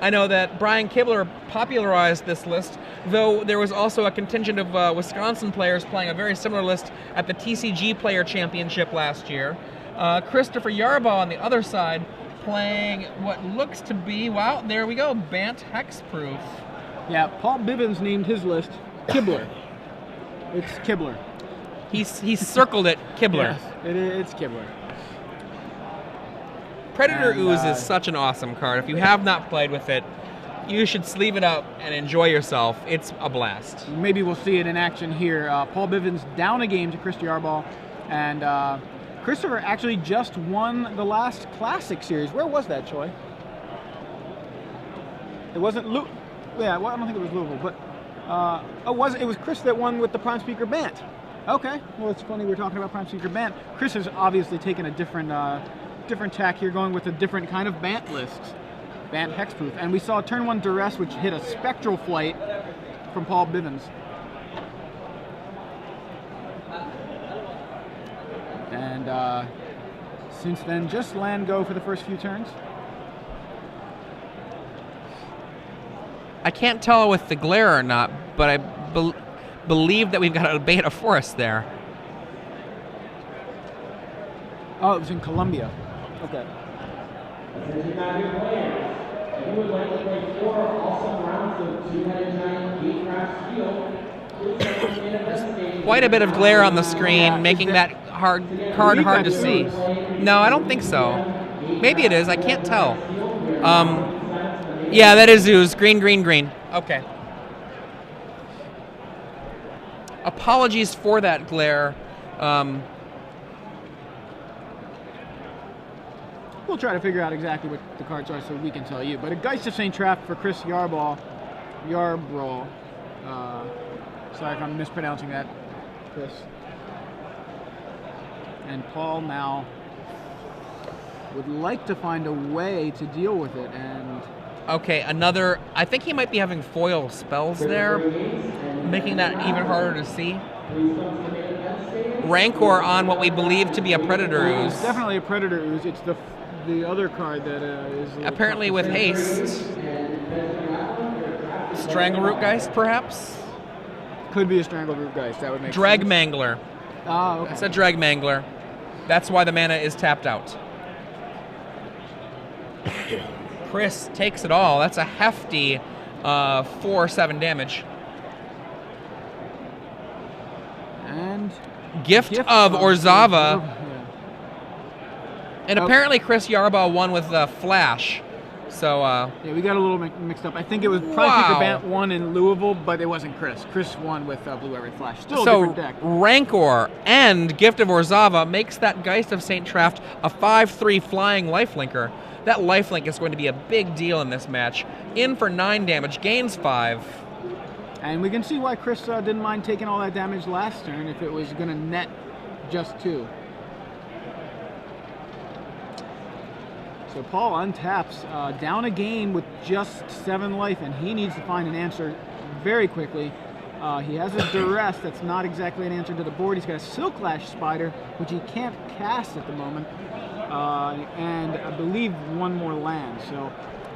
I know that Brian Kibler popularized this list, though there was also a contingent of Wisconsin players playing a very similar list at the TCG Player Championship last year. Christopher Yarbrough on the other side playing what looks to be, wow, there we go, Bant Hexproof. Yeah, Paul Bivens named his list Kibler. It's Kibler. He's circled it, Kibler. Yes, it's Kibler. Predator Ooze is such an awesome card. If you have not played with it, you should sleeve it up and enjoy yourself. It's a blast. Maybe we'll see it in action here. Paul Bivens down a game to Chris Yarbrough, and Christopher actually just won the last Classic Series. Where was that, Choi? It wasn't yeah, well, I don't think it was Louisville, but it was Chris that won with the Prime Speaker Bant. Okay, well, it's funny we're talking about Prime Speaker Bant. Chris has obviously taken a different tack here, going with a different kind of Bant list. Bant Hexproof. And we saw turn 1 Duress, which hit a Spectral Flight from Paul Bivens. And since then, just land go for the first few turns. I can't tell with the glare or not, but I believe that we've got a Beta Forest there. Oh, it was in Columbia. Okay. Quite a bit of glare on the screen, making that card hard to see. No, I don't think so. Maybe it is. I can't tell. Yeah, that is Ooze. Green, green, green. Okay. Apologies for that glare. We'll try to figure out exactly what the cards are so we can tell you. But a Geist of St. Traft for Chris Yarbrough. Sorry if I'm mispronouncing that, Chris. And Paul now would like to find a way to deal with it. And okay, another. I think he might be having foil spells there, making that even harder to see. Rancor on what we believe to be a Predator Ooze. It's definitely a Predator Ooze. It's the other card that is apparently with haste. Strangleroot Geist, perhaps? Could be a Strangleroot Geist. That would make Drag sense. Mangler. Oh, okay. It's a Drag Mangler. That's why the mana is tapped out. Chris takes it all. That's a hefty 4/7 damage. And Gift of Orzhova. Yeah. And apparently Chris Yarbrough won with Flash. So, yeah, we got a little mixed up. I think it was Prime Speaker Bant won in Louisville, but it wasn't Chris. Chris won with Blue-Red Flash. Still a different deck. Rancor and Gift of Orzhova makes that Geist of St. Traft a 5/3 flying lifelinker. That lifelink is going to be a big deal in this match. In for 9 damage, gains 5. And we can see why Chris didn't mind taking all that damage last turn if it was going to net just 2. So Paul untaps, down a game with just 7 life, and he needs to find an answer very quickly. He has a Duress that's not exactly an answer to the board. He's got a Silklash Spider, which he can't cast at the moment, and I believe 1 more land. So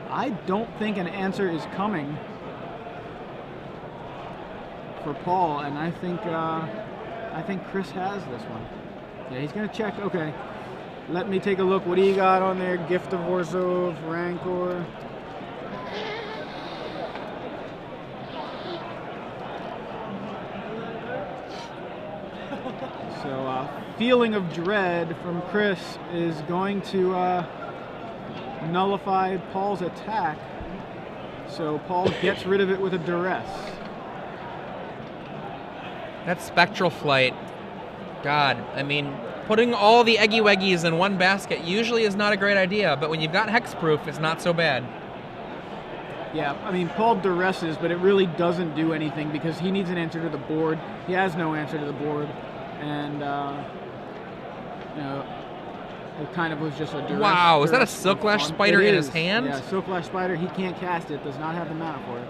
I don't think an answer is coming for Paul, and I think Chris has this one. Yeah, he's going to check. Okay. Let me take a look. What do you got on there? Gift of Orzhova, Rancor. So, Feeling of Dread from Chris is going to nullify Paul's attack. So Paul gets rid of it with a Duress. That's Spectral Flight. God, I mean, putting all the Eggy Weggies in one basket usually is not a great idea, but when you've got Hexproof, it's not so bad. Yeah, I mean, Paul Duresses, but it really doesn't do anything because he needs an answer to the board. He has no answer to the board, and, you know, it kind of was just a Duress. Wow, is that a Silklash Spider in his hand? Yeah, Silklash Spider, he can't cast it, does not have the mana for it.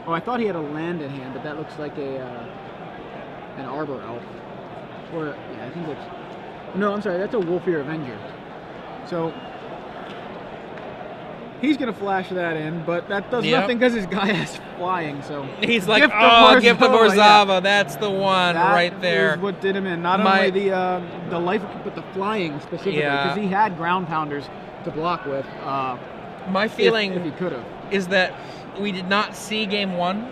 Oh, I thought he had a land in hand, but that looks like an Arbor Elf. Or, yeah, I think that's... No, I'm sorry, that's a Wolfear Avenger. So, He's going to flash that in, but that does Yep. nothing because his guy has flying. So He's like, Gift of oh, Gift of Orzhova, Orzhova, yeah. that's the one That right there. is what did him in. Not My- only the life, but the flying specifically, Yeah. because he had ground pounders to block with. My feeling if he could have. is that we did not see game one.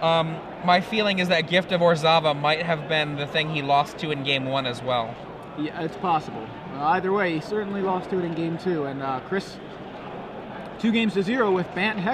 My feeling is that Gift of Orzhova might have been the thing he lost to in game one as well. Yeah, it's possible. Either way, he certainly lost to it in game two. And Chris, 2-0 with Bant Heck.